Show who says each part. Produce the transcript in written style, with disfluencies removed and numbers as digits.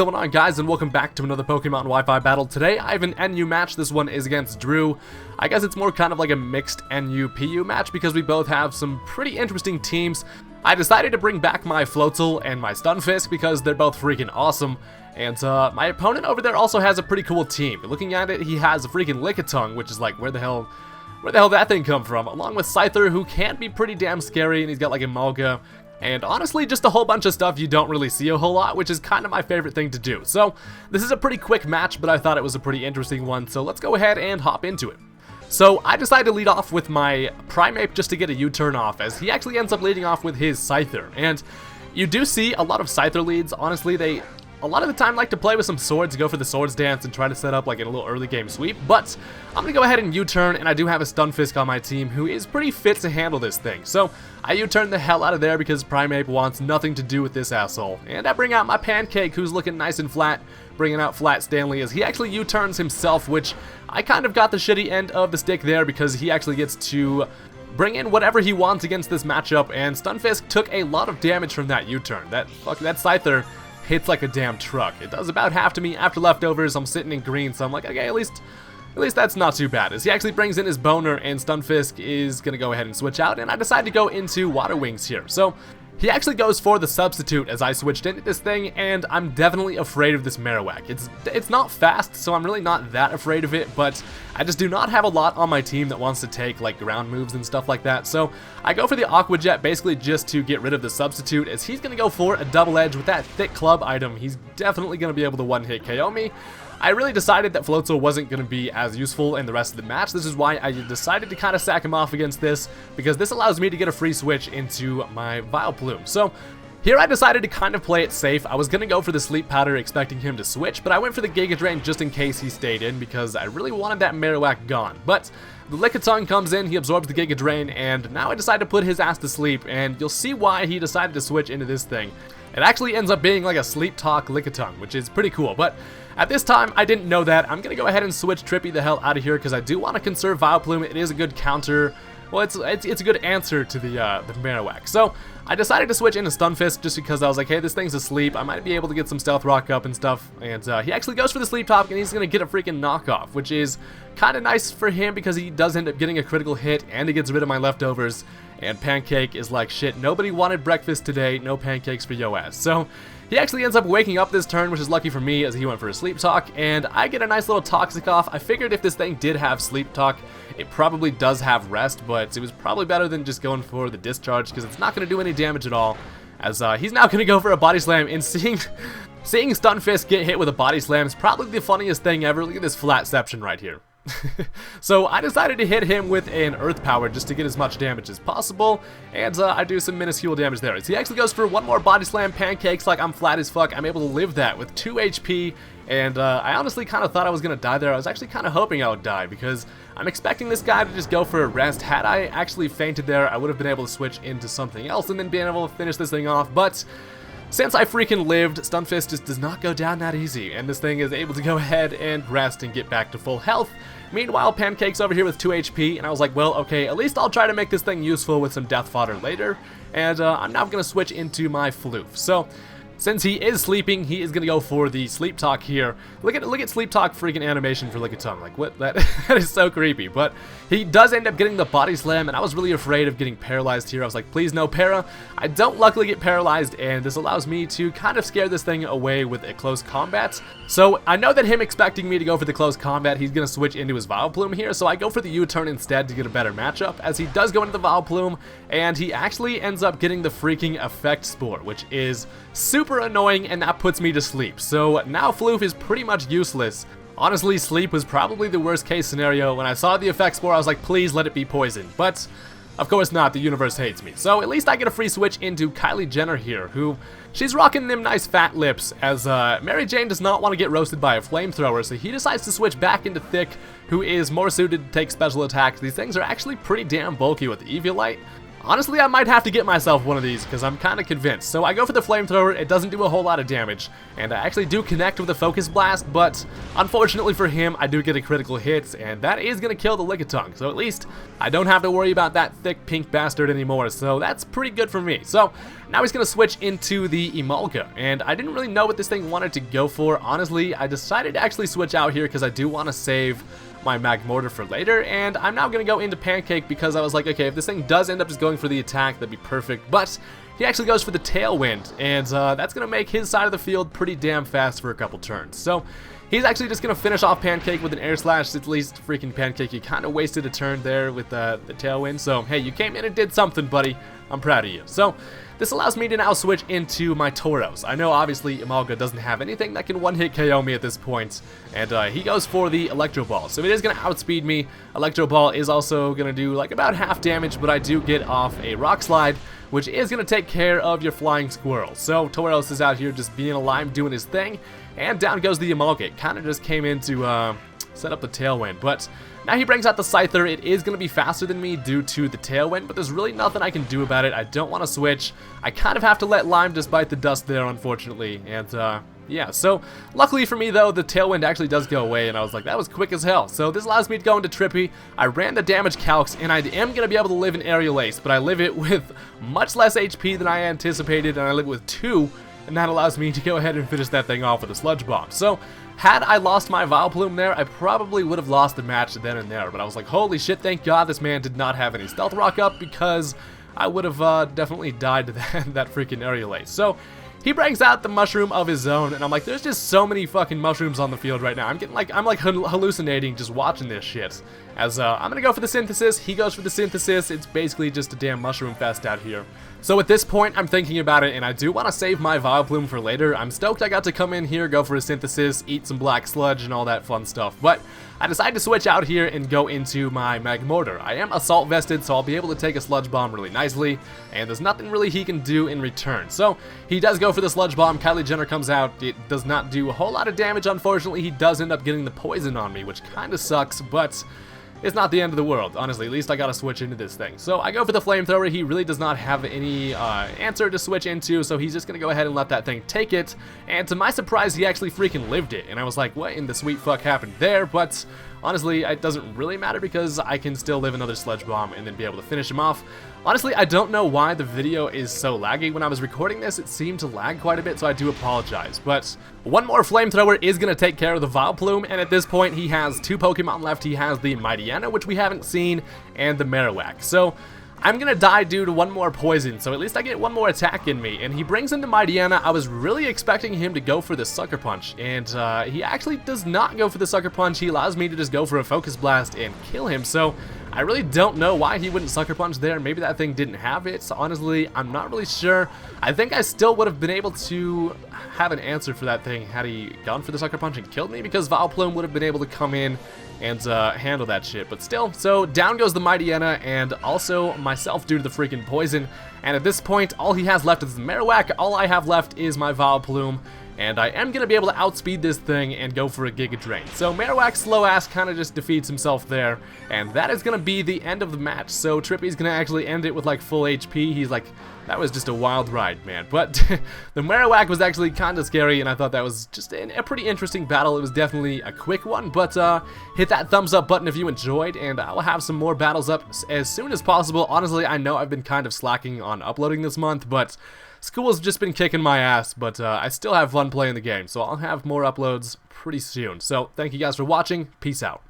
Speaker 1: going on, guys, and welcome back to another Pokemon Wi-Fi battle. Today I have an NU match. This one is against Drew. I guess it's more kind of like a mixed NU-PU match because we both have some pretty interesting teams. I decided to bring back my Floatzel and my Stunfisk because they're both freaking awesome. And my opponent over there also has a pretty cool team. Looking at it, he has a freaking Lickitung, which is like, where the hell did that thing come from? Along with Scyther, who can be pretty damn scary, and he's got like a Emolga. And honestly, just a whole bunch of stuff you don't really see a whole lot, which is kind of my favorite thing to do. So this is a pretty quick match, but I thought it was a pretty interesting one, so let's go ahead and hop into it. So I decided to lead off with my Primeape just to get a U-turn off, as he actually ends up leading off with his Scyther. And you do see a lot of Scyther leads. Honestly, they a lot of the time like to play with some swords, go for the swords dance and try to set up like a little early game sweep, but I'm gonna go ahead and U-turn, and I do have a Stunfisk on my team who is pretty fit to handle this thing. So I U-turn the hell out of there because Primeape wants nothing to do with this asshole. And I bring out my Pancake, who's looking nice and flat, bringing out Flat Stanley as he actually U-turns himself, which I kind of got the shitty end of the stick there because he actually gets to bring in whatever he wants against this matchup, and Stunfisk took a lot of damage from that U-turn. That Scyther hits like a damn truck. It does about half to me after leftovers. I'm sitting in green, so I'm like, okay, at least that's not too bad. As he actually brings in his Boner, and Stunfisk is gonna go ahead and switch out, and I decide to go into Water Wings here. So he actually goes for the substitute as I switched into this thing, and I'm definitely afraid of this Marowak. It's not fast, so I'm really not that afraid of it, but I just do not have a lot on my team that wants to take like ground moves and stuff like that. So I go for the Aqua Jet basically just to get rid of the substitute, as he's going to go for a double edge with that thick club item. He's definitely going to be able to one-hit KO me. I really decided that Floatzel wasn't going to be as useful in the rest of the match. This is why I decided to kind of sack him off against this, because this allows me to get a free switch into my Vileplume. So here I decided to kind of play it safe. I was going to go for the Sleep Powder expecting him to switch, but I went for the Giga Drain just in case he stayed in because I really wanted that Marowak gone. But the Lickitung comes in, he absorbs the Giga Drain, and now I decide to put his ass to sleep, and you'll see why he decided to switch into this thing. It actually ends up being like a Sleep Talk Lickitung, which is pretty cool, but at this time, I didn't know that. I'm going to go ahead and switch Trippy the hell out of here because I do want to conserve Vileplume. It is a good counter. Well, it's a good answer to the Marowak. So I decided to switch into Stunfisk just because I was like, hey, this thing's asleep. I might be able to get some Stealth Rock up and stuff. And he actually goes for the Sleep Talk, and he's going to get a freaking knockoff, which is kind of nice for him because he does end up getting a critical hit, and he gets rid of my leftovers. And Pancake is like, shit, nobody wanted breakfast today, no pancakes for yo ass. So he actually ends up waking up this turn, which is lucky for me as he went for a Sleep Talk, and I get a nice little Toxic off. I figured if this thing did have Sleep Talk, it probably does have Rest, but it was probably better than just going for the Discharge because it's not going to do any damage at all, as he's now going to go for a Body Slam, and seeing Stunfisk get hit with a Body Slam is probably the funniest thing ever. Look at this Flatception right here. So I decided to hit him with an Earth Power just to get as much damage as possible, and I do some minuscule damage there. So he actually goes for one more Body Slam. Pancakes like I'm flat as fuck. I'm able to live that with 2 HP, and I honestly kind of thought I was going to die there. I was actually kind of hoping I would die because I'm expecting this guy to just go for a rest. Had I actually fainted there, I would have been able to switch into something else and then being able to finish this thing off, but since I freaking lived, Stunfisk just does not go down that easy, and this thing is able to go ahead and rest and get back to full health. Meanwhile, Pancake's over here with 2 HP, and I was like, well, okay, at least I'll try to make this thing useful with some death fodder later, and I'm now going to switch into my Floof. So since he is sleeping, he is going to go for the Sleep Talk here. Look at Sleep Talk freaking animation for Lickitung. Like, what? That is so creepy. But he does end up getting the Body Slam, and I was really afraid of getting paralyzed here. I was like, please no para. I don't luckily get paralyzed, and this allows me to kind of scare this thing away with a close combat. So I know that him expecting me to go for the close combat, he's going to switch into his Vileplume here. So I go for the U-turn instead to get a better matchup, as he does go into the Vileplume, and he actually ends up getting the freaking Effect Spore, which is super annoying, and that puts me to sleep. So now Floof is pretty much useless. Honestly, sleep was probably the worst case scenario. When I saw the Effect Spore, I was like, please let it be poison. But of course not, the universe hates me. So at least I get a free switch into Kylie Jenner here, who she's rocking them nice fat lips, as Mary Jane does not want to get roasted by a flamethrower, so he decides to switch back into Thick, who is more suited to take special attacks. These things are actually pretty damn bulky with the Eviolite. Honestly, I might have to get myself one of these because I'm kind of convinced. So I go for the flamethrower. It doesn't do a whole lot of damage, and I actually do connect with the focus blast, but unfortunately for him, I do get a critical hit, and that is going to kill the Lickitung. So at least I don't have to worry about that thick pink bastard anymore, so that's pretty good for me. So now he's going to switch into the Emolga, and I didn't really know what this thing wanted to go for. Honestly, I decided to actually switch out here because I do want to save my mag mortar for later, and I'm now gonna go into pancake because I was like, okay, if this thing does end up just going for the attack, that'd be perfect. But he actually goes for the tailwind, and that's gonna make his side of the field pretty damn fast for a couple turns. So he's actually just gonna finish off pancake with an air slash. At least freaking pancake, you kind of wasted a turn there with the tailwind. So hey, you came in and did something, buddy. I'm proud of you. So this allows me to now switch into my Tauros. I know obviously Emolga doesn't have anything that can one-hit KO me at this point, and he goes for the Electro Ball. So it is going to outspeed me. Electro Ball is also going to do like about half damage, but I do get off a Rock Slide, which is going to take care of your Flying Squirrel. So Tauros is out here just being alive, doing his thing, and down goes the Emolga. It kind of just came in to set up the tailwind, but now he brings out the Scyther. It is going to be faster than me due to the tailwind, but there's really nothing I can do about it. I don't want to switch. I kind of have to let Lime just bite the dust there, unfortunately, and yeah, so luckily for me though, the tailwind actually does go away, and I was like, that was quick as hell. So this allows me to go into Trippy. I ran the damage calcs, and I am going to be able to live an Aerial Ace, but I live it with much less HP than I anticipated, and I live with 2, and that allows me to go ahead and finish that thing off with a Sludge Bomb. So had I lost my Vileplume there, I probably would have lost the match then and there, but I was like, holy shit, thank God this man did not have any Stealth Rock up, because I would have definitely died to that freaking Aerial Ace. So he brings out the mushroom of his own, and I'm like, there's just so many fucking mushrooms on the field right now. I'm like hallucinating just watching this shit. As I'm gonna go for the Synthesis, he goes for the Synthesis. It's basically just a damn mushroom fest out here. So at this point, I'm thinking about it, and I do want to save my Vileplume for later. I'm stoked I got to come in here, go for a Synthesis, eat some Black Sludge, and all that fun stuff. But I decided to switch out here and go into my Magmortar. I am Assault Vested, so I'll be able to take a Sludge Bomb really nicely, and there's nothing really he can do in return. So he does go for the Sludge Bomb. Kylie Jenner comes out. It does not do a whole lot of damage, unfortunately. He does end up getting the poison on me, which kind of sucks, but it's not the end of the world, honestly. At least I gotta switch into this thing. So I go for the Flamethrower. He really does not have any answer to switch into, so he's just gonna go ahead and let that thing take it. And to my surprise, he actually freaking lived it. And I was like, what in the sweet fuck happened there? But honestly, it doesn't really matter because I can still live another Sludge Bomb and then be able to finish him off. Honestly, I don't know why the video is so laggy. When I was recording this, it seemed to lag quite a bit, so I do apologize. But one more Flamethrower is going to take care of the Vileplume, and at this point, he has 2 Pokemon left. He has the Mightyena, which we haven't seen, and the Marowak. So I'm going to die due to 1 more poison, so at least I get 1 more attack in me. And he brings in the Mightyena. I was really expecting him to go for the Sucker Punch, and he actually does not go for the Sucker Punch. He allows me to just go for a Focus Blast and kill him, so I really don't know why he wouldn't Sucker Punch there. Maybe that thing didn't have it, so honestly, I'm not really sure. I think I still would have been able to have an answer for that thing had he gone for the Sucker Punch and killed me, because Vileplume would have been able to come in and handle that shit. But still, so down goes the Mightyena, and also myself due to the freaking poison. And at this point, all he has left is the Marowak. All I have left is my Vileplume, and I am going to be able to outspeed this thing and go for a Giga Drain. So Marowak slow ass kind of just defeats himself there, and that is going to be the end of the match. So Trippy's going to actually end it with like full HP. He's like, that was just a wild ride, man. But the Marowak was actually kind of scary, and I thought that was just a pretty interesting battle. It was definitely a quick one, but hit that thumbs up button if you enjoyed, and I'll have some more battles up as soon as possible. Honestly, I know I've been kind of slacking on uploading this month, but school's just been kicking my ass, but I still have fun playing the game, so I'll have more uploads pretty soon. So thank you guys for watching. Peace out.